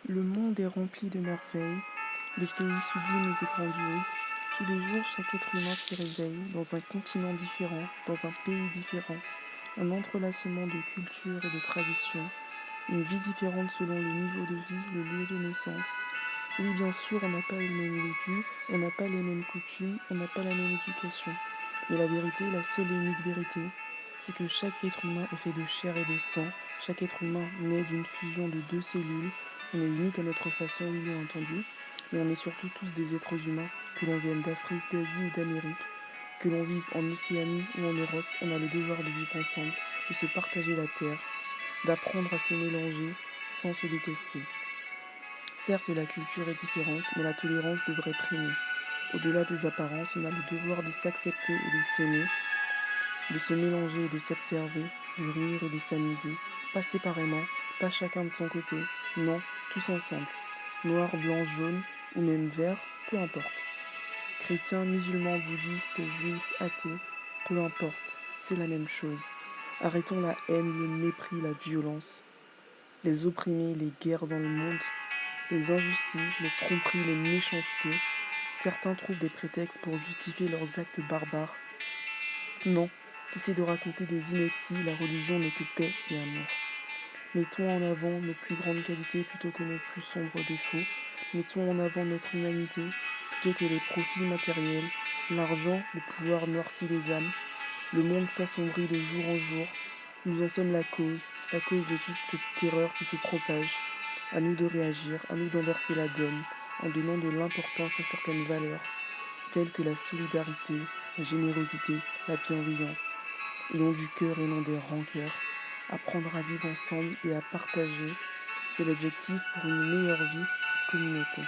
Le monde est rempli de merveilles, de pays sublimes et grandioses. Tous les jours, chaque être humain s'y réveille, dans un continent différent, dans un pays différent, un entrelacement de cultures et de traditions, une vie différente selon le niveau de vie, le lieu de naissance. Oui, bien sûr, on n'a pas le même vécu, on n'a pas les mêmes coutumes, on n'a pas la même éducation. Mais la vérité, la seule et unique vérité, c'est que chaque être humain est fait de chair et de sang. Chaque être humain naît d'une fusion de deux cellules. On est unique à notre façon, oui, bien entendu. Mais on est surtout tous des êtres humains, que l'on vienne d'Afrique, d'Asie ou d'Amérique. Que l'on vive en Océanie ou en Europe, on a le devoir de vivre ensemble, de se partager la terre, d'apprendre à se mélanger sans se détester. Certes, la culture est différente, mais la tolérance devrait primer. Au-delà des apparences, on a le devoir de s'accepter et de s'aimer, de se mélanger et de s'observer, de rire et de s'amuser, pas séparément, pas chacun de son côté, non, tous ensemble. Noir, blanc, jaune ou même vert, peu importe. Chrétiens, musulmans, bouddhistes, juifs, athées, peu importe, c'est la même chose. Arrêtons la haine, le mépris, la violence, les opprimés, les guerres dans le monde, les injustices, les tromperies, les méchancetés. Certains trouvent des prétextes pour justifier leurs actes barbares. Non, cessez de raconter des inepties, la religion n'est que paix et amour. Mettons en avant nos plus grandes qualités plutôt que nos plus sombres défauts. Mettons en avant notre humanité plutôt que les profits matériels. L'argent, le pouvoir noircit les âmes. Le monde s'assombrit de jour en jour. Nous en sommes la cause de toute cette terreur qui se propage. À nous de réagir, à nous d'inverser la donne en donnant de l'importance à certaines valeurs, telles que la solidarité, la générosité, la bienveillance. Ayons du cœur et non des rancœurs. Apprendre à vivre ensemble et à partager, c'est l'objectif pour une meilleure vie en communauté.